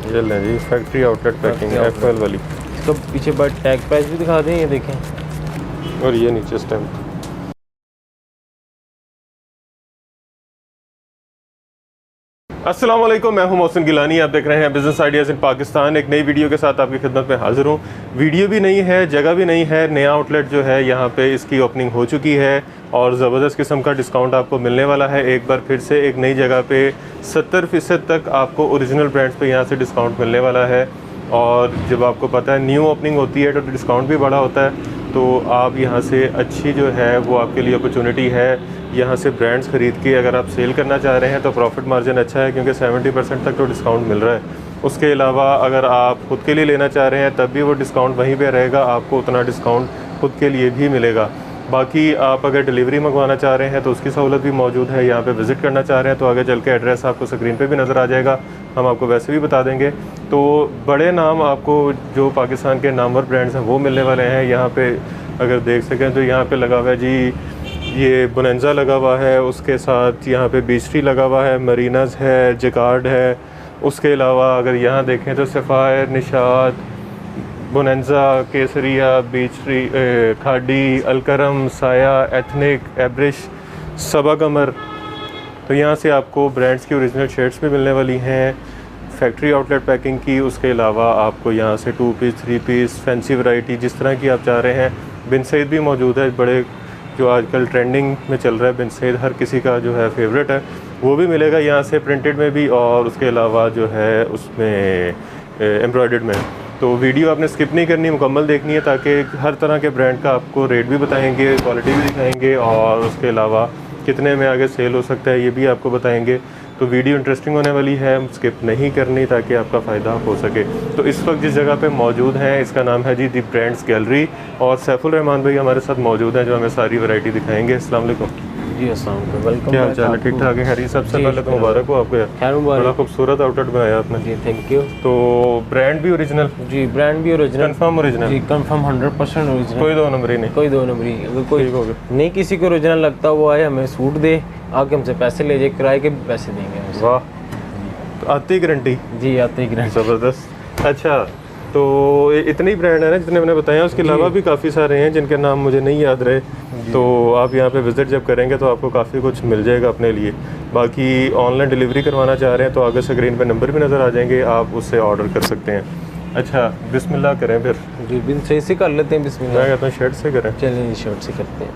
ये लें जी, factory outlet packing FL वाली। इसको पीछे बट टैग प्राइस भी दिखा दें, ये देखें। और ये नीचे स्टैम्प। अस्सलाम वालेकुम, मैं हूं मोहसिन गिलानी। आप देख रहे हैं बिज़नेस आइडियाज़ इन पाकिस्तान। एक नई वीडियो के साथ आपकी खिदमत में हाजिर हूं। वीडियो भी नहीं है, जगह भी नहीं है, नया आउटलेट जो है यहाँ पे इसकी ओपनिंग हो चुकी है और ज़बरदस्त किस्म का डिस्काउंट आपको मिलने वाला है। एक बार फिर से एक नई जगह पे 70% तक आपको ओरिजिनल ब्रांड्स पे यहाँ से डिस्काउंट मिलने वाला है। और जब आपको पता है न्यू ओपनिंग होती है तो डिस्काउंट भी बड़ा होता है, तो आप यहाँ से अच्छी जो है वो आपके लिए अपॉर्चुनिटी है। यहाँ से ब्रांड्स ख़रीद के अगर आप सेल करना चाह रहे हैं तो प्रॉफिट मार्जिन अच्छा है, क्योंकि 70% तक तो डिस्काउंट मिल रहा है। उसके अलावा अगर आप ख़ुद के लिए लेना चाह रहे हैं तब भी वो डिस्काउंट वहीं पे रहेगा, आपको उतना डिस्काउंट खुद के लिए भी मिलेगा। बाकी आप अगर डिलीवरी मंगवाना चाह रहे हैं तो उसकी सहूलत भी मौजूद है। यहाँ पे विज़िट करना चाह रहे हैं तो आगे चल के एड्रेस आपको स्क्रीन पे भी नज़र आ जाएगा, हम आपको वैसे भी बता देंगे। तो बड़े नाम आपको जो पाकिस्तान के नामवर ब्रांड्स हैं वो मिलने वाले हैं। यहाँ पे अगर देख सकें तो यहाँ पे लगा हुआ है जी, ये बोनेंजा लगा हुआ है, उसके साथ यहाँ पे बीच ट्री लगा हुआ है, मरीनास है, जिकार्ड है। उसके अलावा अगर यहाँ देखें तो सफ़ायर, निशात, बोनेंजा, केसरिया, बीच ट्री, खाडी, अलकरम, साया, एथनिक, एब्रिश, सबा कमर। तो यहाँ से आपको ब्रांड्स की ओरिजिनल शर्ट्स भी मिलने वाली हैं फैक्ट्री आउटलेट पैकिंग की। उसके अलावा आपको यहाँ से 2 पीस 3 पीस फैंसी वैरायटी जिस तरह की आप चाह रहे हैं। बिन सईद भी मौजूद है, बड़े जो आजकल ट्रेंडिंग में चल रहा है, बिन सईद हर किसी का जो है फेवरेट है, वो भी मिलेगा यहाँ से प्रिंटेड में भी और उसके अलावा जो है उसमें एम्ब्रॉयडर्ड में। तो वीडियो आपने स्किप नहीं करनी, मुकम्मल देखनी है, ताकि हर तरह के ब्रांड का आपको रेट भी बताएंगे, क्वालिटी भी दिखाएंगे और उसके अलावा कितने में आगे सेल हो सकता है ये भी आपको बताएंगे। तो वीडियो इंटरेस्टिंग होने वाली है, स्किप नहीं करनी ताकि आपका फ़ायदा हो सके। तो इस वक्त जिस जगह पे मौजूद हैं इसका नाम है जी दी ब्रांड्स गैलरी और सैफुल रहमान भाई हमारे साथ मौजूद हैं जो हमें सारी वैरायटी दिखाएंगे। अस्सलाम वालेकुम जी, अस्सलाम वालेकुम, वेलकम। क्या हाल चाल है? ठीक ठाक है? खैर सबसे पहले तो मुबारक हो आपको यार, खैर बड़ा मुबारक खूबसूरत आउटलेट बनाया आपने जी, थैंक यू। तो ब्रांड भी ओरिजिनल? जी, ब्रांड भी ओरिजिनल, कंफर्म ओरिजिनल जी कंफर्म 100% ओरिजिनल, कोई दो नंबर ही नहीं? कोई 2 नंबरी। अगर कोई ठीक हो गया। नहीं किसी को ओरिजिनल लगता वो आए हमें सूट दे, आके हमसे पैसे ले जाए, किराए के भी पैसे देंगे हमसे। वाह, तो आती गारंटी? जी, आते ही ग्रांड। ज़बरदस्त। अच्छा, तो इतनी ब्रांड है ना जितने मैंने बताया, उसके अलावा भी काफ़ी सारे हैं जिनके नाम मुझे नहीं याद रहे। तो आप यहाँ पे विज़िट जब करेंगे तो आपको काफ़ी कुछ मिल जाएगा अपने लिए। बाकी ऑनलाइन डिलीवरी करवाना चाह रहे हैं तो आगे स्क्रीन पे नंबर भी नज़र आ जाएंगे, आप उससे ऑर्डर कर सकते हैं। अच्छा, बिस्मिल्लाह करें फिर? जी, बिन सही से कर लेते हैं, बिस्मिल्लाह। मैं कहता हूँ शर्ट से करें। चलिए जी, शर्ट से करते हैं।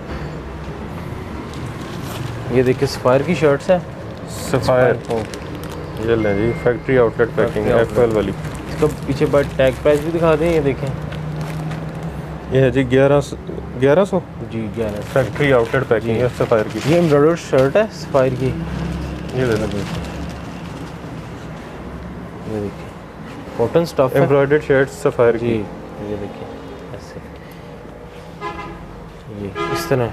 ये देखिए सफ़ायर की शर्ट्स है, सफ़ायर। ये लें जी, फैक्ट्री आउटलेट पैकिंग FL वाली। इसको पीछे बट टैग प्राइस भी दिखा दें, ये देखें। ये है जी 1100 जी, 11। फैक्ट्री आउटलेट पैकिंग है सफ़ायर की। ये एम्ब्रॉयडर्ड शर्ट है सफ़ायर की, ये दे दें, ये देखिए कॉटन स्टफ है, एम्ब्रॉयडर्ड शर्ट सफ़ायर जी। की। ये देखिए ऐसे, ये इस तरह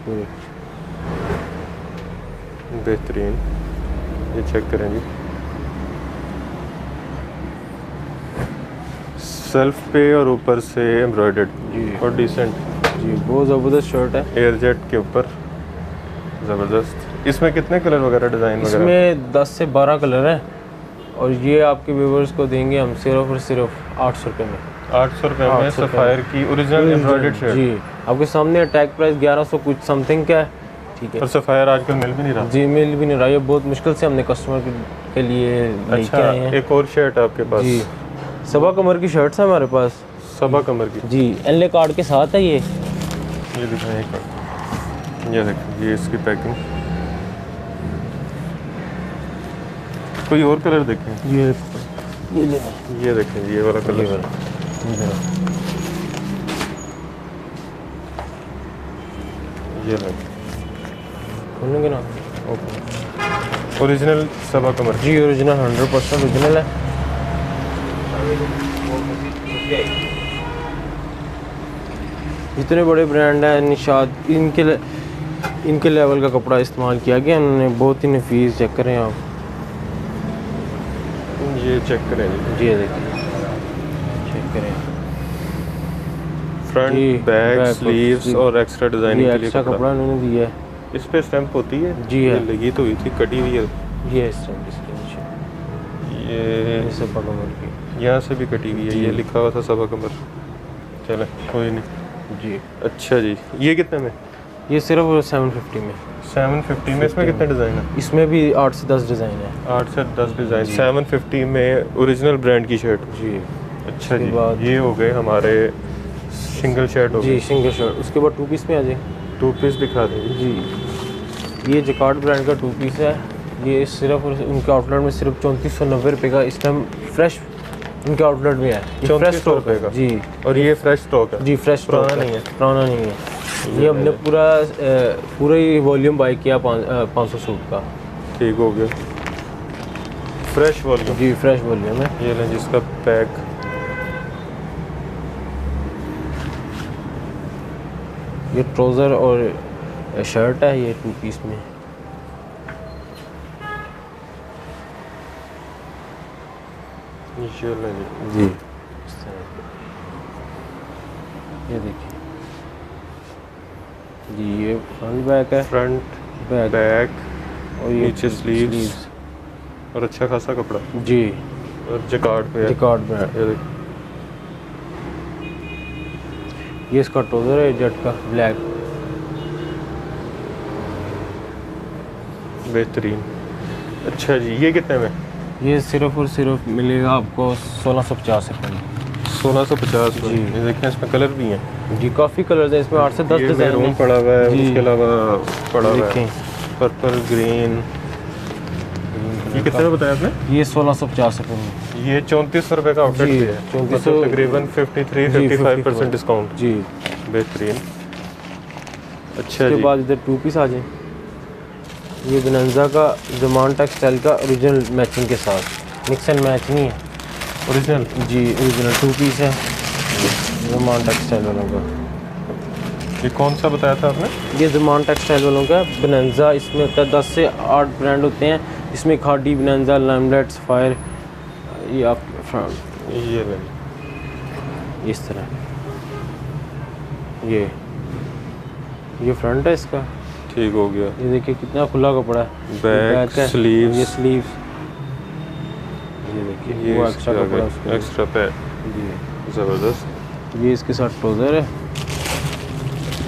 पूरी। बेहतरीन, ये चेक करें जी, सेल्फ पे और ऊपर से एम्ब्रॉयडर्ड जी और डिसेंट जी, बहुत ज़बरदस्त शर्ट है। एयरजेट के ऊपर, ज़बरदस्त। इसमें कितने कलर वगैरह डिज़ाइन वगैरह? इसमें 10 से 12 कलर हैं और ये आपके व्यूवर्स को देंगे हम सिर्फ और सिर्फ 800 रुपये में। 800 रुपये में सफ़ायर की ओरिजिनल एम्ब्रॉयडर्ड शर्ट? जी, आपके सामने टैग प्राइस 1100 कुछ समथिंग का है, ठीक है। और सफ़ायर आजकल मिल भी नहीं रहा? जी, मिल भी नहीं रहा, ये बहुत मुश्किल से हमने कस्टमर के लिए लेके आए हैं। एक और शर्ट है आपके पास? जी, सबा कमर की शर्ट्स है हमारे पास, सबा कमर की। जी, एल कार्ड के साथ है ये दिखाएं एक बार, ये देखिए, ये इसकी पैकिंग। कोई और कलर देखें? ये ये देखें, ये वाला कलर। ये खोलेंगे ना, ओरिजिनल सबा कमर। जी, ओरिजिनल 100% ओरिजिनल है। जितने बड़े ब्रांड हैं निशाद, इनके लेवल का कपड़ा इस्तेमाल किया गया उन्होंने, बहुत ही नफीस। चेक करें आप, ये चेक करें जी, ये देखिए, चेक करें। फ्रंट, बैक, स्लीव्स और एक्स्ट्रा डिजाइनिंग के लिए एक्स्ट्रा कपड़ा उन्होंने दिया है। इस पे स्टैंप होती है? जी है, लगी तो हुई थी, कटी हुई है। ये स्टैंप इसके नीचे, ये सवा कमर की। यहाँ से भी कटी हुई है, ये लिखा हुआ था सवा कमर। चले कोई नहीं जी। अच्छा जी, ये कितने में? ये सिर्फ 750 में। 750 में। इसमें कितने डिज़ाइन है? इसमें भी 8 से 10 डिज़ाइन है। 8 से 10 डिज़ाइन 750 में ओरिजिनल ब्रांड की शर्ट। जी। अच्छा जी, बाद ये हो गए हमारे सिंगल शर्ट हो जी गई। Single shirt. उसके बाद 2 पीस में आ जाए। 2 पीस दिखा देंगे जी। ये जकार्ड ब्रांड का 2 पीस है। ये सिर्फ उनके आउटलेट में सिर्फ 3490 रुपये का इस टाइम फ्रेश उनके आउटलेट में है। 3400 रुपये का जी। और ये फ्रेश स्टॉक है जी फ्रेश पुराना नहीं है। पुराना नहीं है। ये हमने पूरा ही वॉल्यूम बाई किया 500 सूट का। ठीक हो गया, फ्रेश वॉल्यूम। जी फ्रेश वॉल्यूम है। ये लें जिसका पैक। ये ट्राउज़र और शर्ट है, ये 2 पीस में। ये लें जी। जी ये देखिए जी, ये फ्रंट बैक है। फ्रंट बैक बैक और ये नीचे स्लीव्स और अच्छा खासा कपड़ा जी। और जकार्ड पे है। Jacquard brand. ये देखिए, ये इसका ट्राउज़र है जेट का ब्लैक। बेहतरीन। अच्छा जी, ये कितने में? ये सिर्फ और सिर्फ मिलेगा आपको 1650 रुपये में। 1650 में। जी। ये देखें, इसमें कलर भी हैं। जी काफ़ी कलर्स हैं इसमें, 8 से 10 ये डिज़ाइन मैरून हैं। पड़ा हुआ है, जी। उसके अलावा पड़ा हुआ है देखें पर्पल ग्रीन। ये कितने में बताया आपने? ये 1650 रुपये में। ये 3400 रुपये का आउटलेट जी, भी है। 3400 मतलब तकरीबन 53-55% डिस्काउंट। जी। बेहतरीन। अच्छा उसके जी, बाद इधर 2 पीस आ जाए। ये बनंजा का ज़मान टेक्सटाइल का ओरिजिनल मैचिंग के साथ, मिक्स एंड मैच नहीं है। ओरिजिनल। जी ओरिजिनल 2 पीस है ज़मान टेक्सटाइल वालों का। ये कौन सा बताया था आपने? ये ज़मान टेक्सटाइल वालों का बनंजा। इसमें होता है 10 से 8 ब्रांड होते हैं। इसमें खाडी, बनंजा, लाइमलाइट, सफायर, ये आप फ्रंट ये ले। इस तरह। ये फ्रंट है इसका। ठीक हो गया। ये देखिए कितना खुला कपड़ा है। बैक, है। स्लीव्स। ये स्लीव्स। ये देखिए ये वो एक्स्ट्रा कपड़ा उसका। Extra pack. जी। ज़बरदस्त। ये इसके साथ ट्राउज़र है।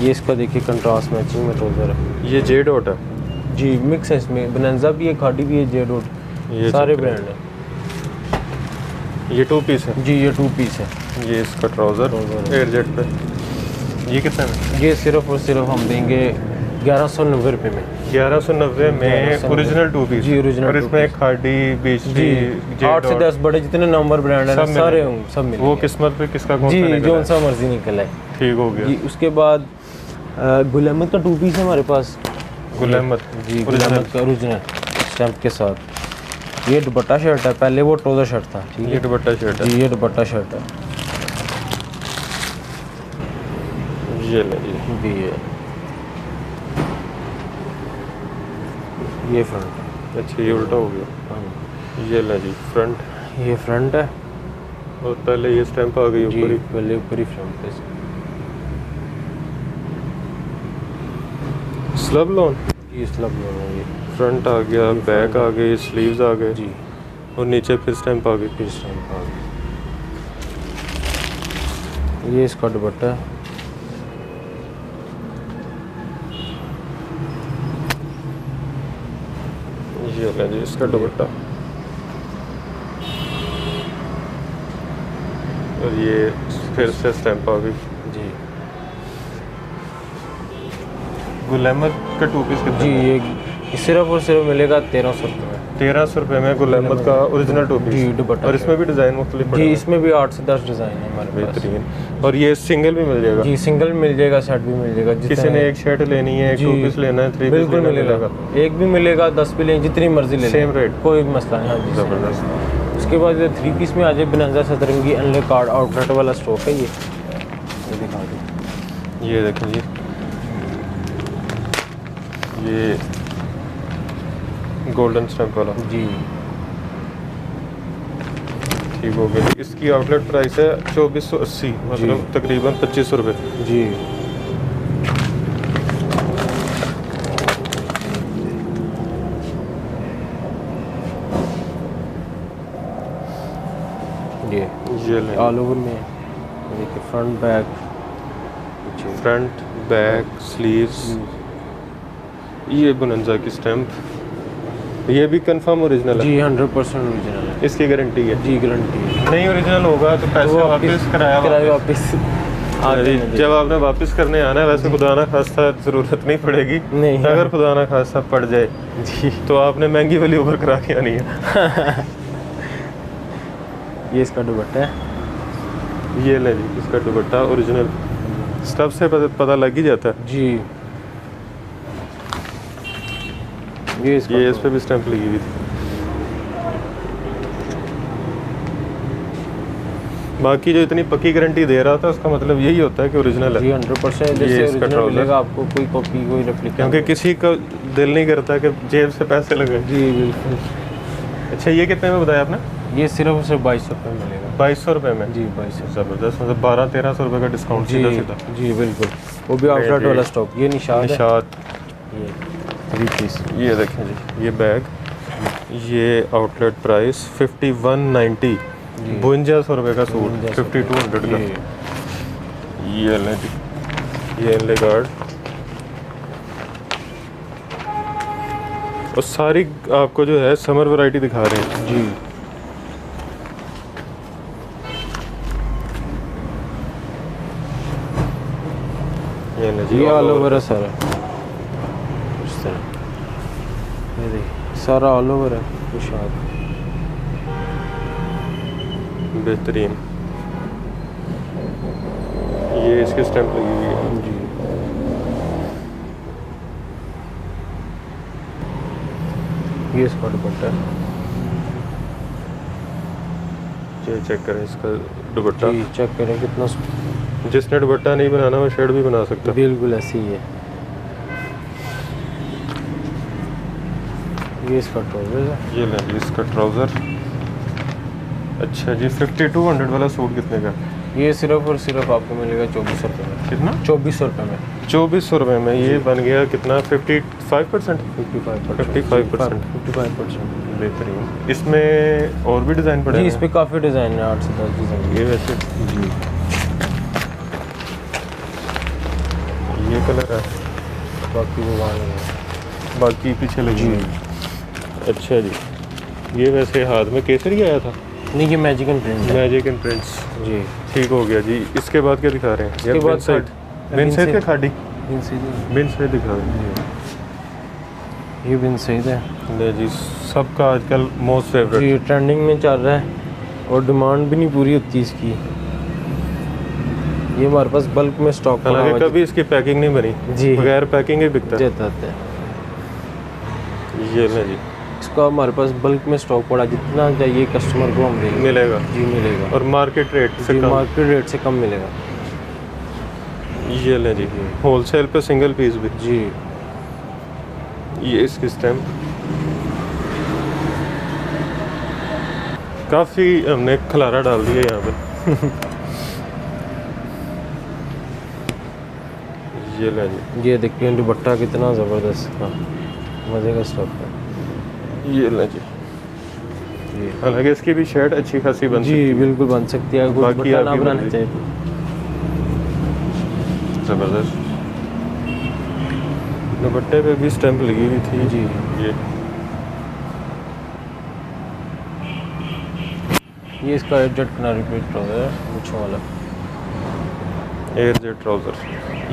ये इसका देखिए कंट्रास्ट मैचिंग में ट्राउज़र है। ये जे डॉट है। जी मिक्स है इसमें, बनंजा भी है, खाडी भी है, जेड ये सारे चक्कर ब्रांड हैं। है। ये 2 पीस है। जी ये 2 पीस है। ये इसका ट्राउज़र ट्राउज़र है। एयर जेट पे। ये कितने में? ये सिर्फ और सिर्फ हम देंगे 1190 रुपये में। 1190 में 1190 ओरिजिनल 2 पीस। जी, original और 2 इसमें खाडी, बीच जी 8 से 10 बड़े जितने नंबर ब्रांड है ना, सब सारे मिलेंगे। होंगे, सब मिलेंगे। वो किस्मत पे किसका कौन सा जी निकला जो है। सा मर्जी निकल है। ठीक हो गया। जी उसके बाद गुल अहमद का 2 पीस है हमारे पास। गुल अहमद। जी गुल अहमद का ओरिजिनल स्टैम्प के साथ। ये दुपट्टा शर्ट है, पहले वो ट्राउज़र शर्ट था। ठीक ये है दुपट्टा शर्ट है। जी ये दुपट्टा शर्ट है। ये ले जी। जी ये फ्रंट है। अच्छा ये उल्टा हो गया। हाँ, ये ले जी फ्रंट। ये फ्रंट है। और पहले ये स्टैंप आ गई जी ऊपर ही। पहले ऊपर ही फ्रंट है इसका। Slub lawn. जी इस्लाम ये फ्रंट आ गया, बैक आ गई, स्लीव्स आ गए जी और नीचे फिर स्टैंप आ गई। फिर स्टैम्प आ गया। ये इसका दुपट्टा है। ये ले जी इसका दुपट्टा। और ये फिर से स्टैंप आ गई। जी गुल अहमद का 2 पीस कितने जी में? ये सिर्फ और सिर्फ मिलेगा 1300 रुपये में। 1300 रुपये में गुल अहमद का ओरिजिनल 2 जी पीस। दुपट्टा और इसमें भी डिज़ाइन मुख्तलिफ पड़े जी हैं। इसमें भी 8 से 10 डिज़ाइन है हमारे पास। बेहतरीन। और ये सिंगल भी मिल जाएगा। जी सिंगल मिल जाएगा, सेट भी मिल जाएगा। किसी जितना ने एक शर्ट लेनी है, एक जी, 2 पीस लेना है, 3 पीस बिल्कुल लेना मिलेगा। एक भी मिलेगा, 10 भी लेंगे, जितनी मर्जी ले लें। Same rate? कोई मसला नहीं। हाँ जी same ज़बरदस्त। rate। उसके बाद ये 3 पीस में आ जाए बनंजा सतरंगी अनले कार्ड आउटलेट वाला स्टॉक है। ये दिखा दो। ये देखें जी, ये गोल्डन स्टैंप वाला। जी ठीक हो गया। इसकी आउटलेट प्राइस है 2480, मतलब तकरीबन 2500 रुपये। जी ये ले ऑल ओवर में देखिए, फ्रंट बैक पीछे। Front back sleeves. ये बोनंजा की स्टैम्प, ये भी कंफर्म ओरिजिनल है जी 100% ओरिजिनल है। इसकी गारंटी है? जी गारंटी है। नहीं ओरिजिनल होगा तो पैसे वापस किराया कराया वापस जब आपने वापस करने आना है, वैसे खुदा ना खास्ता ज़रूरत नहीं पड़ेगी, नहीं अगर खुदा ना खास्ता पड़ जाए जी तो आपने महंगी वाली ओवर करा के आनी है। ये इसका दुपट्टा है। ये ले जी, इसका दुपट्टा ओरिजिनल स्टफ से पता लग ही जाता है जी। ये इसका ये इस पे भी स्टैंप लगी हुई थी। बाकी जो इतनी पक्की गारंटी दे रहा था उसका मतलब यही होता है कि ओरिजिनल जी है, 100% ये जैसे इसका ओरिजिनल ट्राउज़र। मिलेगा आपको, कोई कॉपी कोई रेप्लिका। क्योंकि किसी का दिल नहीं करता कि जेब से पैसे लगे। जी बिल्कुल। अच्छा ये कितने में बताया आपने? ये सिर्फ और सिर्फ 2200 रुपये में मिलेगा। 2200 रुपये में? जी 2200। ज़बरदस्त, मतलब 1200-1300 रुपये का डिस्काउंट जी सीधा सीधा। जी बिल्कुल, वो भी आउटलेट जी। वाला स्टॉक। ये निशान है। निशात, ये 3 पीस। ये देखें जी, ये बैग, ये आउटलेट प्राइस 5190, 5200 रुपये का सूट, 5200 का। ये ले जी, ये ले गार्ड, और सारी आपको जो है समर वैरायटी दिखा रहे हैं जी। ये ले जी, ये all ऑल over। ओवर है सारा, इस तरह। ये देखिए सारा ऑल ओवर है निशान। बेहतरीन, ये इसके स्टैंप लगी हुई है जी। ये इसका दुपट्टा है। ये चेक करें इसका दुपट्टा। जी चेक करें कितना जिसने दुपट्टा नहीं बनाना वो शर्ट भी बना सकता है। बिल्कुल ऐसे ही है। ये इसका ट्राउजर है। ये लें जी इसका ट्राउज़र। अच्छा जी, 5200 वाला सूट कितने का? ये सिर्फ और सिर्फ आपको मिलेगा 2400 रुपये में। कितना? 2400 रुपये में। 2400 रुपये में। ये बन गया कितना? 55%? 55%। 55%। बेहतरीन। इसमें और भी डिज़ाइन पड़े जी हैं? इस पे काफ़ी डिज़ाइन है, 8 से 10 डिज़ाइन। ये वैसे जी ये कलर है, बाकी वो वहाँ लगे। बाकी पीछे लगी हुई है। अच्छा जी, ये वैसे हाथ में केसरी आया था? नहीं ये मैजिक एंड प्रिंट है। Magic and prints. जी ठीक हो गया जी। इसके बाद क्या दिखा रहे हैं? इसके बाद बिन सैद के खाड़ी, बिन सईद। बिन सैद दिखा रहे हैं। ये बिन सईद है ले जी, सबका आजकल मोस्ट फेवरेट। जी, ट्रेंडिंग में चल रहा है और डिमांड भी नहीं पूरी होती इसकी। ये हमारे पास बल्क में स्टॉक पड़ा हुआ हालांकि है। कभी इसकी पैकिंग नहीं बनी, जी बगैर पैकिंग ही बिकता है। जाता है। ये ले जी, इसका हमारे पास बल्क में स्टॉक पड़ा, जितना चाहिए कस्टमर को हम देंगे। मिलेगा जी मिलेगा, और मार्केट रेट से जी कम। मार्केट रेट से कम मिलेगा। ये ले जी, होलसेल पे सिंगल पीस भी। जी ये इसकी स्टैम्प काफ़ी हमने खलारा डाल दिया यहाँ पे। ये ले जी, ये देखिए दुपट्टा कितना ज़बरदस्त का मज़े का स्टॉक है। ये ले जी। जी हालांकि इसकी भी शर्ट अच्छी खासी बन जी बिल्कुल बन सकती है, कोई बाकी दुपट्टा ना आपकी बनाना मर्जी। चाहिए। ज़बरदस्त। दुपट्टे पे भी स्टैम्प लगी हुई थी जी ये इसका एडजस्ट कनारी पे ट्राउज़र है, मुच्छों वाला। Air jet trouser.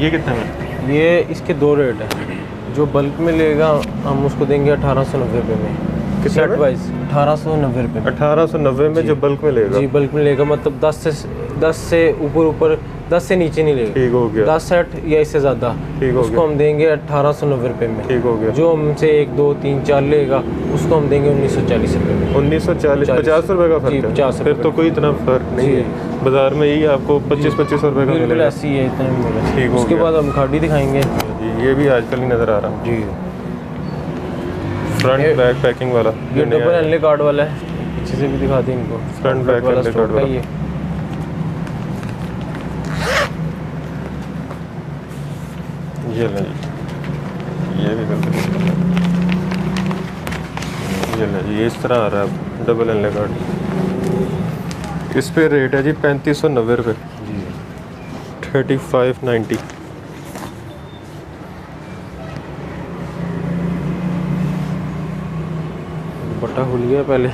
ये कितने में? ये इसके दो रेट हैं। जो बल्क में लेगा हम उसको देंगे 1890 रुपये में, कितने सेट में? वाइज 1890 रुपये में। 1890 में जो बल्क में लेगा। जी बल्क में लेगा, मतलब 10 से ऊपर 10 से नीचे नहीं लेगा। ठीक हो गया, 10 सेट या इससे ज़्यादा ठीक हो उसको गया, हम देंगे 1890 रुपये में। ठीक हो गया। जो हमसे 1 2 3 4 लेगा उसको हम देंगे 1940 रुपये में। 1940, 50 रुपये का जी, फर्क है। 50 फिर तो कोई इतना फर्क नहीं जी। है। बाजार में यही आपको 25-25 रुपये का बिल्कुल मिलेगा। ऐसी है, इतने में मिलेगा। ठीक हो उसके गया। बाद हम खाड़ी दिखाएंगे। जी, ये भी आजकल ही नज़र आ रहा है। जी फ्रंट ये- बैक पैकिंग वाला। ये डबल एनले कार्ड वाला है, पीछे से भी दिखा दें इनको। फ्रंट बैक वाला एनले स्टॉक कार्ड है वाला। ये। ये ले जी, ये भी करके ये ले जी, ये इस तरह आ रहा है डबल एनले कार्ड। इस पे रेट है जी 3590 रुपये, जी 3590। दुपट्टा खुल गया पहले,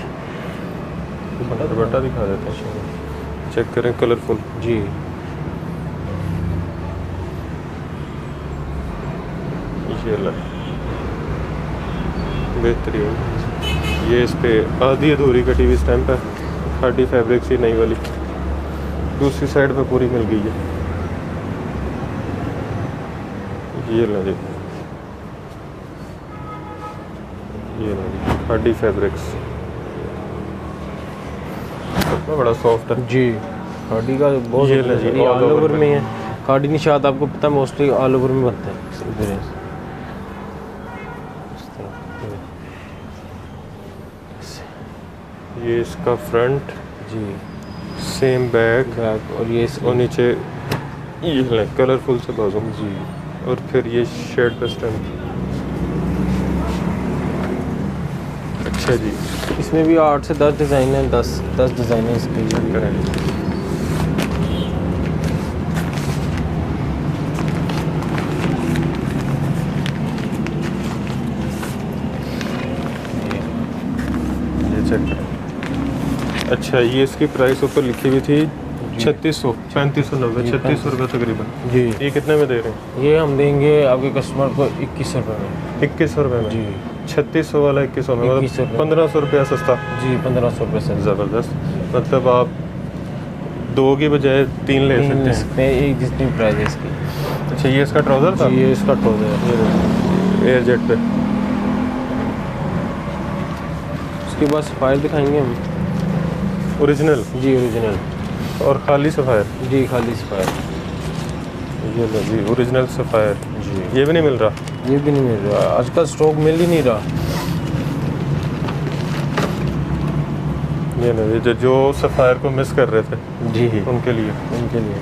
दुपट्टा दिखा देते हैं, चेक करें, कलरफुल। जी ये ला, बेहतरीन। ये इस पे आधी अधूरी कटी हुई स्टैम्प है, खादी फैब्रिक सी नई वाली, दूसरी साइड पे पूरी मिल गई है। ये ला जी, ये ला जी, खादी फैब्रिक्स, बड़ा सॉफ्ट है जी। खादी का बहुत ये ले जी, ऑल all over ओवर में। में है। खादी निशात आपको पता है मोस्टली ऑल ओवर में बनता है इधर है। इस तरह ये इसका फ्रंट, जी सेम बैक, बैक, और ये और नीचे ये है कलरफुल से बाजू, जी और फिर ये शेड पे स्टैम्प। अच्छा जी, इसमें भी 8 से 10 डिज़ाइन है, 10 डिज़ाइन है इसके लिए। करें। ये चेक करें। अच्छा, ये इसकी प्राइस ऊपर लिखी हुई थी 3600, 3590, 3600 रुपये तकरीबन। जी ये कितने में दे रहे हैं? ये हम देंगे आपके कस्टमर को 2100 रुपये में। 2100 रुपये में? जी 3600 वाला 2100 में, मतलब 2100 रुपये। 1500 रुपया सस्ता। जी 1500 रुपये से ज़बरदस्त। मतलब आप 2 की बजाय 3 ले सकते हैं। सकते हैं, एक जितनी प्राइस है इसकी। अच्छा, ये इसका ट्राउज़र था? जी ये इसका ट्राउज़र है। एयर जेट पे। उसके बाद सफ़ायर दिखाएंगे हम। ओरिजिनल जी ओरिजिनल, और खाली सफ़ायर। जी खाली सफ़ायर। ये लो जी, ओरिजिनल सफ़ायर। जी ये भी नहीं मिल रहा? ये भी नहीं मिल रहा आजकल, स्टॉक मिल ही नहीं रहा। ये लो, ये जो सफ़ायर को मिस कर रहे थे जी उनके लिए। उनके लिए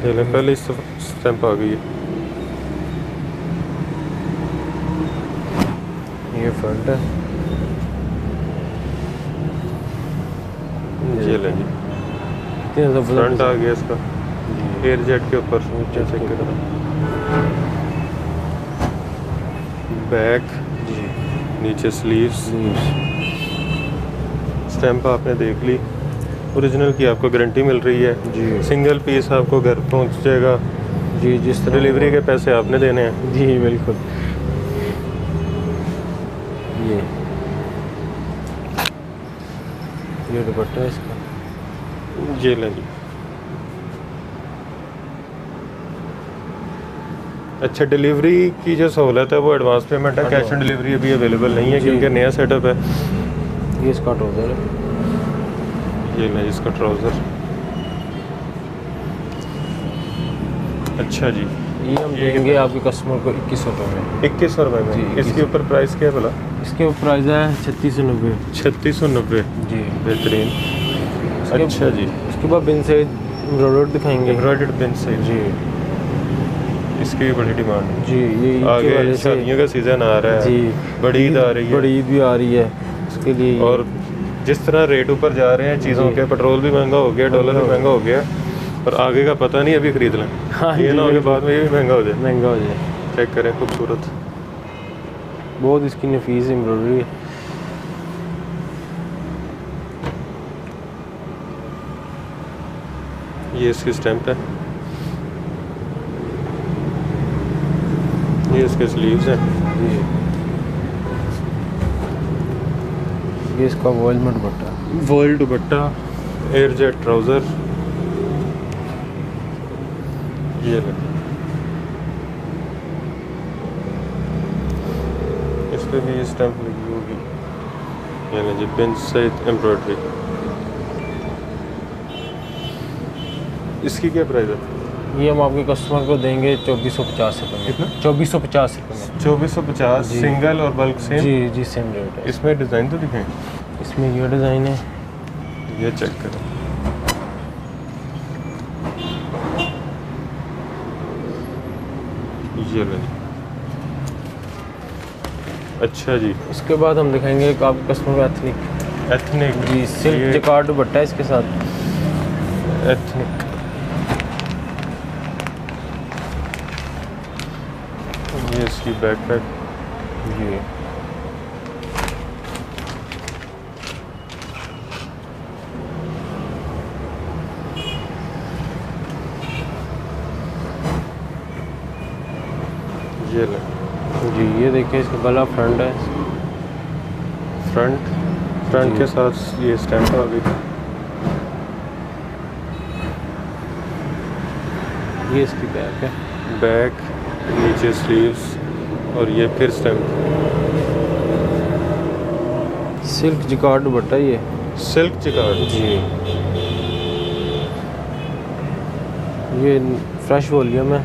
ये ले, पहले इस स्टैम्प आ गई है। ये फ्रंट है। ये ले जी, कितने ज़बरदस्त फ्रंट आ गया इसका एयर जेट के ऊपर। नीचे चेक के करो, बैक, जी नीचे स्लीव्स, स्टैम्प आपने देख ली। ओरिजिनल की आपको गारंटी मिल रही है। जी सिंगल पीस आपको घर पहुंच जाएगा। जी जिस तरह डिलीवरी के पैसे आपने देने हैं। जी बिल्कुल। ये दुपट्टा है इसका। ये लें जी। अच्छा, डिलीवरी की जो सहूलत है वो एडवांस पेमेंट है, कैश ऑन डिलीवरी अभी अवेलेबल नहीं है जी। क्योंकि नया सेटअप है। ये इसका ट्राउज़र है। ये लें इसका ट्राउज़र। अच्छा जी, ये हम देंगे आपके कस्टमर को 2100 रुपये में। 2100 रुपये में? जी, इसके ऊपर प्राइस क्या है भला? इसके प्राइस है 3690। 3690, जी बेहतरीन। अच्छा जी, उसके बाद बिन से एम्ब्रॉयडर्ड दिखाएंगे। एम्ब्रॉयडर्ड पिन से जी इसकी भी बड़ी डिमांड है। जी ये ईद के आगे वजह से। शादियों का सीज़न आ रहा है, जी बड़ी ईद आ रही है, बड़ी ईद भी आ रही है उसके लिए। और जिस तरह रेट ऊपर जा रहे हैं चीज़ों जी। के, पेट्रोल भी महंगा हो गया, डॉलर भी महंगा हो गया, और आगे का पता नहीं, अभी खरीद लें। हाँ ये जी, ना हो कि बाद में ये भी महंगा हो जाए। महंगा हो जाए। चेक करें, खूबसूरत। बहुत इसकी नफीस एम्ब्रॉयडरी है। ये इसकी स्टैम्प है, ये इसके स्लीव्स हैं। जी ये इसका वॉलमेट dupatta. Voile dupatta, air jet trouser. ये ले, इस पे भी स्टैम्प लगी होगी। ये ले जी, पिन सहित एम्ब्रॉयडरी। इसकी क्या प्राइस है? ये हम आपके कस्टमर को देंगे 2450 रुपये में। कितना? 2450 रुपये में। 2450, जी। सिंगल और बल्क सेम? जी जी सेम रेट है। इसमें डिज़ाइन तो दिखें, इसमें ये डिज़ाइन है। ये चेक करें। ये ले। अच्छा जी, इसके बाद हम दिखाएंगे कि आपके कस्टमर को एथनिक। एथनिक जी सिल्क जकार्ड दुपट्टा है इसके साथ। एथनिक, ये इसकी बैकपैक। जी ये ले जी ये देखिए इसका गला फ्रंट है। फ्रंट जी। के साथ ये स्टैम्प आ गई। ये इसकी बैक है। बैक, नीचे स्लीव्स और ये फिर स्टैम्प। सिल्क जकार्ड दुपट्टा ये। सिल्क चिकार्ड। जी ये फ्रेश वॉल्यूम है।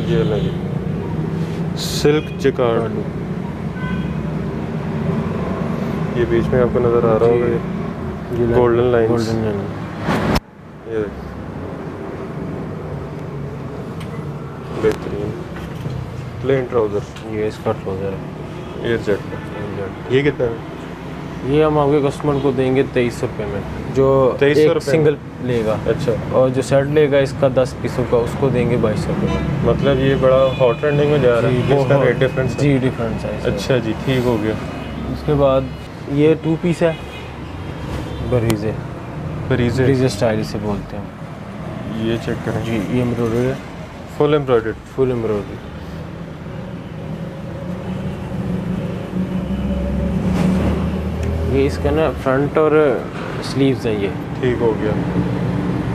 ये लगी सिल्क चिकार्ड। ये बीच में आपको नज़र आ रहा होगा ये गोल्डन लाइंस। Golden line. ये बेहतरीन प्लेन ट्राउज़र। ये इसका ट्राउज़र है। Air jet. ये कितना है? ये हम आपके कस्टमर को देंगे 2300 रुपये में, जो 2300 एक रुपये सिंगल लेगा। अच्छा, और जो सेट लेगा इसका 10 पीसों का उसको देंगे 2200 रुपये में। मतलब ये बड़ा हॉट ट्रेंडिंग में जा रहा है। इसका बहुत- रेट डिफरेंस है। जी डिफरेंस है इसमें। अच्छा जी, ठीक हो गया। उसके बाद ये 2 पीस है, बरीजे बरीजे स्टाइल से बोलते हैं। ये चेक करें जी ये एम्ब्रॉयडरी है, फुल एम्ब्रॉयडर्ड। Full embroidery. ये इसका ना फ्रंट और स्लीव्स है ये। ठीक हो गया।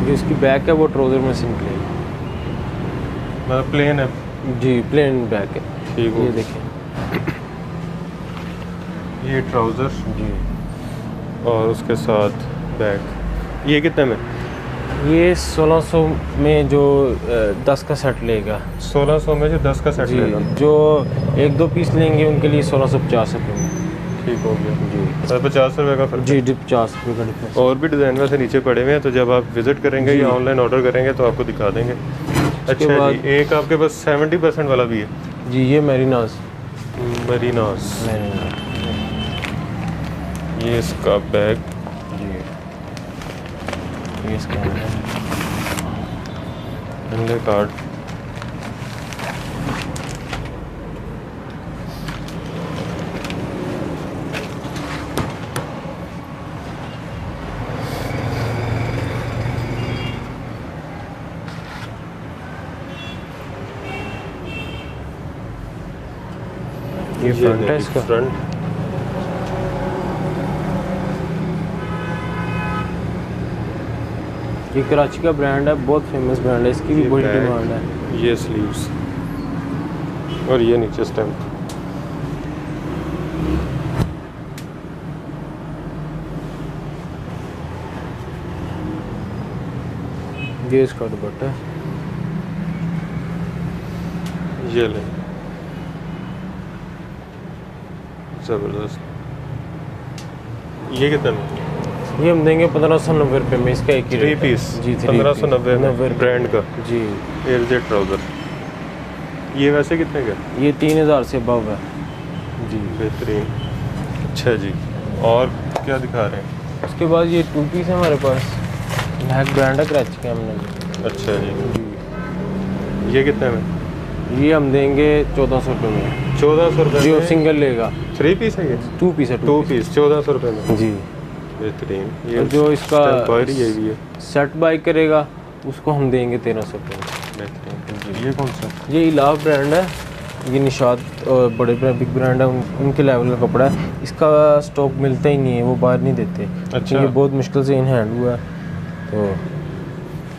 जो इसकी बैक है वो ट्राउज़र में से निकलेगी। मतलब प्लेन है। जी प्लेन बैक है। ठीक हो ये गया। देखें। ये ट्राउज़र जी और उसके साथ बैक। ये कितने में? ये 1600 में जो 10 का सेट लेगा। 1600 में जो 10 का सेट जी लेगा। जो 1-2 पीस लेंगे उनके लिए 1650 रुपये में। ठीक हो गया। जी 50 रुपये का फर्क। जी 50 रुपये का डिफरेंस। और भी डिज़ाइन वैसे नीचे पड़े हुए हैं, तो जब आप विज़िट करेंगे जी। या ऑनलाइन ऑर्डर करेंगे तो आपको दिखा देंगे। अच्छा बाद- जी, एक आपके पास 70% वाला भी है। जी ये मेरीनास। मरीनास। ये इसका बैग। जी ये इसका है। इनले कार्ड। ये फ्रंट है इसका। फ्रंट। ये कराची का ब्रांड है, बहुत फेमस ब्रांड है, इसकी भी ये बड़ी बैग, डिमांड है। ये स्लीव्स और ये नीचे स्टैम्प। ये इसका दुपट्टा है। ये ले ज़बरदस्त। ये कितने में? ये हम देंगे 1590 रुपये में। इसका एक ही 3 रेट है। पीस जी 1590 में रुपये। ब्रांड का जी एयरजेट ट्राउज़र। ये वैसे कितने का? ये 3000 से अबव है। जी बेहतरीन। अच्छा जी, और क्या दिखा रहे हैं? उसके बाद ये 2 पीस है हमारे पास, महक ब्रांड है कराची का हमने। अच्छा जी, जी ये कितने में? ये हम देंगे 1400 रुपये में। 1400 रुपये जो में। सिंगल लेगा 3 पीस है ये? 2 पीस है। 2 पीस 1400 रुपये में। जी बेहतरीन। और जो इसका ये भी है। सेट बाई करेगा उसको हम देंगे 1300 रुपये में। बेहतरीन। ये कौन सा? ये इलाफ ब्रांड है, ये निशाद और बड़े बिग ब्रांड है, उनके लेवल का कपड़ा है। इसका स्टॉक मिलता ही नहीं है, वो बाहर नहीं देते। अच्छा। ये बहुत मुश्किल से इन हैंड हुआ है तो।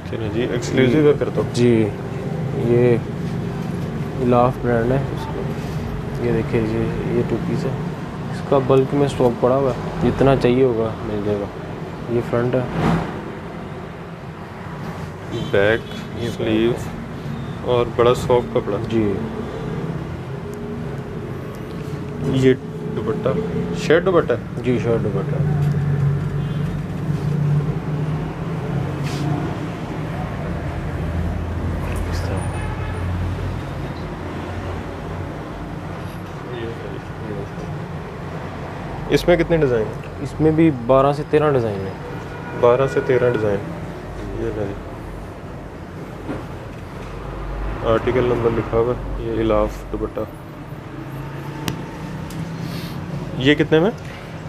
चलो जी, एक्सक्लूसिव है फिर तो। जी ये इलाफ ब्रांड है इसको। ये देखिए ये 2 पीस है, इसका बल्क में स्टॉक पड़ा हुआ है, जितना चाहिए होगा मिल जाएगा। ये फ्रंट है। बैक, स्लीव और बड़ा सॉफ्ट कपड़ा। जी ये दुपट्टा शेड दुपट्टा। जी शर्ट दुपट्टा। इस तरह। इसमें कितने डिज़ाइन हैं? इसमें भी 12 से 13 डिज़ाइन है। 12 से 13 डिज़ाइन। ये नहीं, आर्टिकल नंबर लिखा हुआ है। ये इलाफ दुपट्टा, ये कितने में?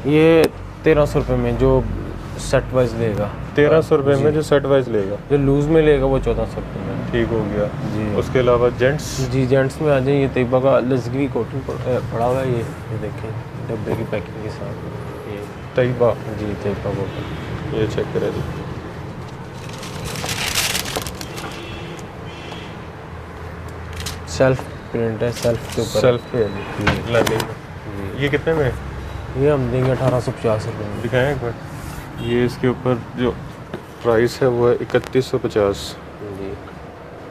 ये 1300 रुपये में जो सेट वाइज लेगा। 1300 रुपये में जो सेट वाइज लेगा। जो लूज़ में लेगा वो 1400 रुपये में। ठीक हो गया जी। उसके अलावा जेंट्स? जी जेंट्स में आ जाए, ये तैयबा का लजगी कॉटन पड़ा हुआ है। ये देखें डब्बे की पैकिंग के साथ, ये तैयबा। जी तैयबा कॉटन। ये चेक करें जी, सेल्फ प्रिंट है, सेल्फ के ऊपर सेल्फ पे है जी, लाइनिंग में। ये कितने में है? ये हम देंगे 1850 रुपये में। दिखाएं एक बार। ये इसके ऊपर जो प्राइस है वो है 3150। जी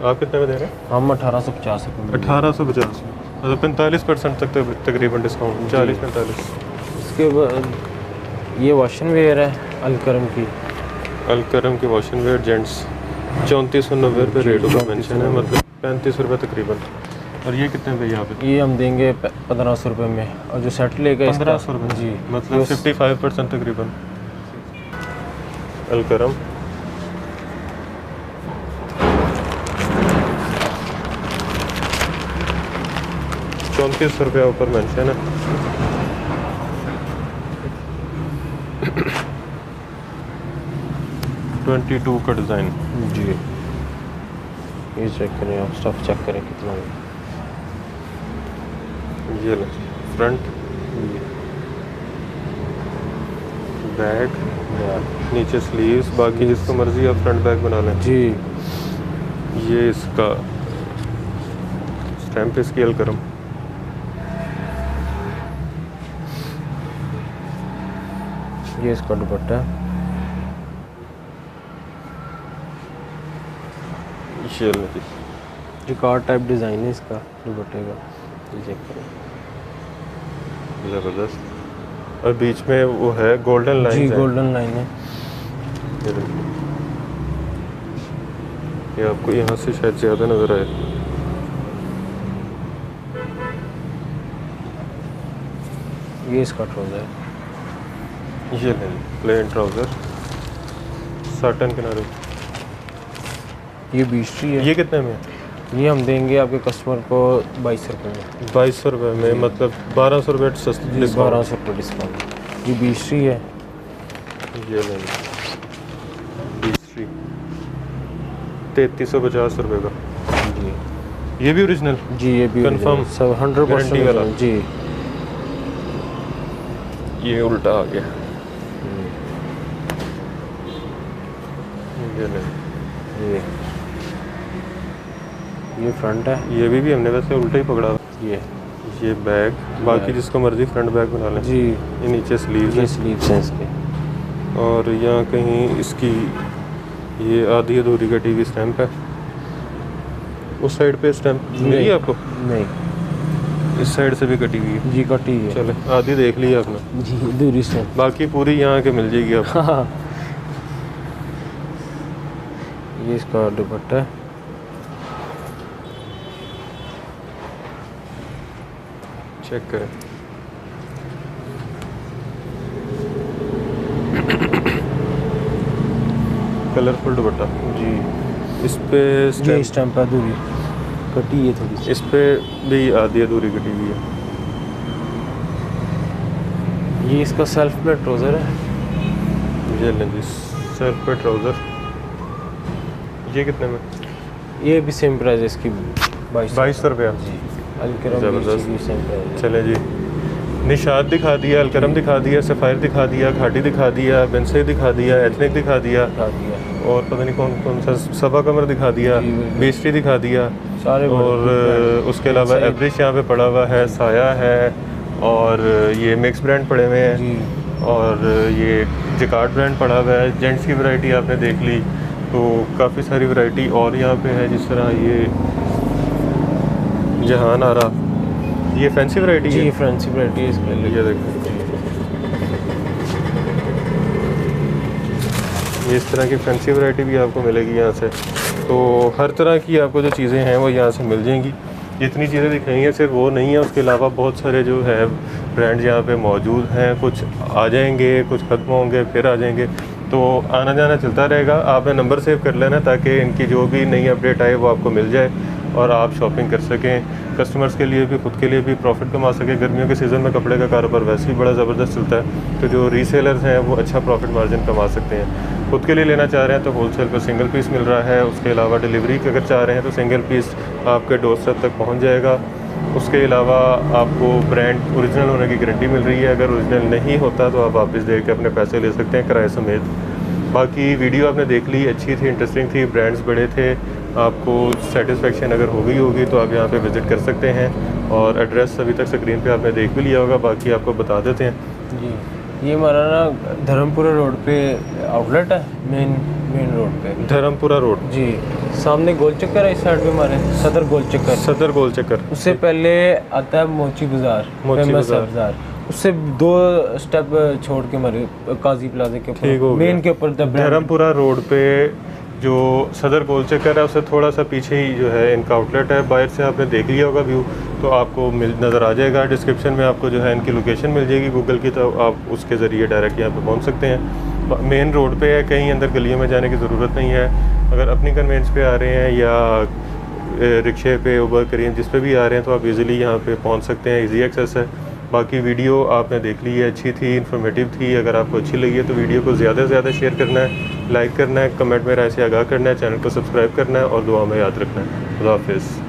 आप कितने में दे रहे हैं? हम 1850 रुपये में। 1850, मतलब 45% तक तकरीबन डिस्काउंट, 40-45। इसके बाद ये वॉशन वेयर है अलकरम की। अलकरम की वॉशन वेयर जेंट्स 3490 रुपये रेट ऊपर मेंशन है, मतलब 35 रुपये तकरीबन। और ये कितने पे यहाँ पे? ये हम देंगे 1500 रुपये में, और जो सेट लेगा 1500 रुपये जी, मतलब 55% तकरीबन। अलकरम 3400 रुपये ऊपर मेंशन है। (22) का डिज़ाइन। जी ये चेक करें आप, स्टफ चेक करें कितना है। ये ले फ्रंट बैक, नीचे स्लीव्स, बाकी जिसको मर्जी आप फ्रंट बैक बना लें। जी ये इसका स्टैम्प इसकी अलकरम। ये इसका दुपट्टा है। ये ले जी, रिकॉर्ड टाइप डिज़ाइन है इसका दुपट्टे का, ये चेक करें। ज़बरदस्त। और बीच में वो है गोल्डन लाइन। जी गोल्डन लाइन है। ये देखिए, ये आपको यहाँ से शायद ज़्यादा नज़र आए। ये इसका ट्राउज़र है। ये ले प्लेन ट्राउज़र साटन किनारे। ये बीस्ट्री है। ये कितने में? ये हम देंगे आपके कस्टमर को 2200 रुपये में। 2200 रुपये में, मतलब 1200 रुपये सस्ती डिस्काउंट। 1200 रुपये डिस्काउंट। ये बीस्ट्री है। ये ले 3350 रुपये का। जी ये भी ओरिजिनल? जी ये भी Confirm? सब 100% गारंटी वाला? जी। ये उल्टा आ गया। ये ले, ये फ्रंट है। ये भी हमने वैसे उल्टा ही पकड़ा हुआ। ये बैग, बाकी जिसको मर्जी फ्रंट बैग बना लें। जी ये नीचे स्लीव्स ये हैं, स्लीव्स हैं इसके। और यहाँ कहीं इसकी ये आधी अधूरी कटी हुई स्टैम्प है। उस साइड पे स्टैम्प मिली आपको? नहीं, इस साइड से भी कटी हुई है। जी कटी है। चले, आधी देख ली आपने, जी दूरी से। बाकी पूरी यहाँ के मिल जाएगी आपको। हाँ ये इसका दुपट्टा है। चेक करें। कलरफुल दुपट्टा जी इस पे ये स्टैम्प है, दूरी कटी है थोड़ी सी। इस पे भी आधी अधूरी कटी हुई है। ये इसका सेल्फ प्लेट ट्राउज़र है। ये लें जी, सेल्फ पे ट्राउज़र। ये कितने में? ये भी सेम प्राइस है इसकी, 2200 रुपया। जी अलकरम ज़बरदस्त। भी सेम प्राइस है। चले जी, निशात दिखा दिया, अलकरम दिखा दिया, सफ़ायर दिखा दिया, खाटी दिखा दिया, बेंसे दिखा दिया, एथनिक दिखा दिया, दिखा दिया। और पता नहीं कौन कौन सा सबा कमर दिखा दिया, जी, बिल्कुल। बेस्ट्री दिखा दिया, सारे और उसके अलावा एवरेज यहाँ पे पड़ा हुआ है, साया है, और ये मिक्स ब्रांड पड़े हुए हैं, जी और ये जिकार्ड ब्रांड पड़ा हुआ है। जेंट्स की वैरायटी आपने देख ली, तो काफ़ी सारी वैरायटी और यहाँ पे है, जिस तरह ये जहान आ रहा, ये फैंसी वैरायटी जी है। फैंसी वैरायटी है इसके लिए। ये देखो, ये इस तरह की फैंसी वैरायटी भी आपको मिलेगी यहाँ से। तो हर तरह की आपको जो चीज़ें हैं वो यहाँ से मिल जाएंगी। जितनी चीज़ें दिखाई हैं सिर्फ वो नहीं है, उसके अलावा बहुत सारे जो है ब्रांड यहाँ पे मौजूद हैं। कुछ आ जाएंगे, कुछ ख़त्म होंगे, फिर आ जाएंगे, तो आना जाना चलता रहेगा। आपने नंबर सेव कर लेना ताकि इनकी जो भी नई अपडेट आए वो आपको मिल जाए और आप शॉपिंग कर सकें। कस्टमर्स के लिए भी, खुद के लिए भी प्रॉफिट कमा सकें। गर्मियों के सीज़न में कपड़े का कारोबार वैसे ही बड़ा ज़बरदस्त चलता है, तो जो रीसेलर्स हैं वो अच्छा प्रॉफिट मार्जिन कमा सकते हैं। खुद के लिए लेना चाह रहे हैं तो होलसेल पर सिंगल पीस मिल रहा है। उसके अलावा डिलीवरी अगर चाह रहे हैं तो सिंगल पीस आपके डोरस्टेप तक पहुँच जाएगा। उसके अलावा आपको ब्रांड ओरिजिनल होने की गारंटी मिल रही है। अगर ओरिजिनल नहीं होता तो आप वापस दे के अपने पैसे ले सकते हैं किराए समेत। बाकी वीडियो आपने देख ली, अच्छी थी, इंटरेस्टिंग थी, ब्रांड्स बड़े थे। आपको सेटिस्फेक्शन अगर हो गई होगी तो आप यहाँ पे विज़िट कर सकते हैं। और एड्रेस अभी तक स्क्रीन पे आपने देख भी लिया होगा, बाकी आपको बता देते हैं जी। ये हमारा ना धर्मपुरा रोड पे आउटलेट है, मेन रोड पे, धर्मपुरा रोड जी। सामने गोल चक्कर है, इस साइड पे हमारे सदर गोल चक्कर। सदर गोल चक्कर, उससे पहले आता है मोची बाज़ार, फेमस बाज़ार। उससे 2 स्टेप छोड़ के हमारे काजी प्लाजा के ऊपर, मेन के ऊपर धर्मपुरा रोड पे जो सदर गोल चक्कर है उससे थोड़ा सा पीछे ही जो है इनका आउटलेट है। बाहर से आपने देख लिया होगा व्यू, तो आपको नज़र आ जाएगा। डिस्क्रिप्शन में आपको जो है इनकी लोकेशन मिल जाएगी गूगल की, तो आप उसके ज़रिए डायरेक्ट यहाँ पे पहुँच सकते हैं। मेन रोड पे है, कहीं अंदर गलियों में जाने की ज़रूरत नहीं है। अगर अपनी कन्वेंस पे आ रहे हैं या रिक्शे पे, उबर, करीम, जिस पे भी आ रहे हैं तो आप इजीली यहाँ पे पहुँच सकते हैं। इजी एक्सेस है। बाकी वीडियो आपने देख ली है, अच्छी थी, इन्फॉर्मेटिव थी। अगर आपको अच्छी लगी है तो वीडियो को ज़्यादा से ज़्यादा शेयर करना है, लाइक करना है, कमेंट में राय से आगाह करना है, चैनल को सब्सक्राइब करना है और दुआ में याद रखना है। खुदा हाफिज़।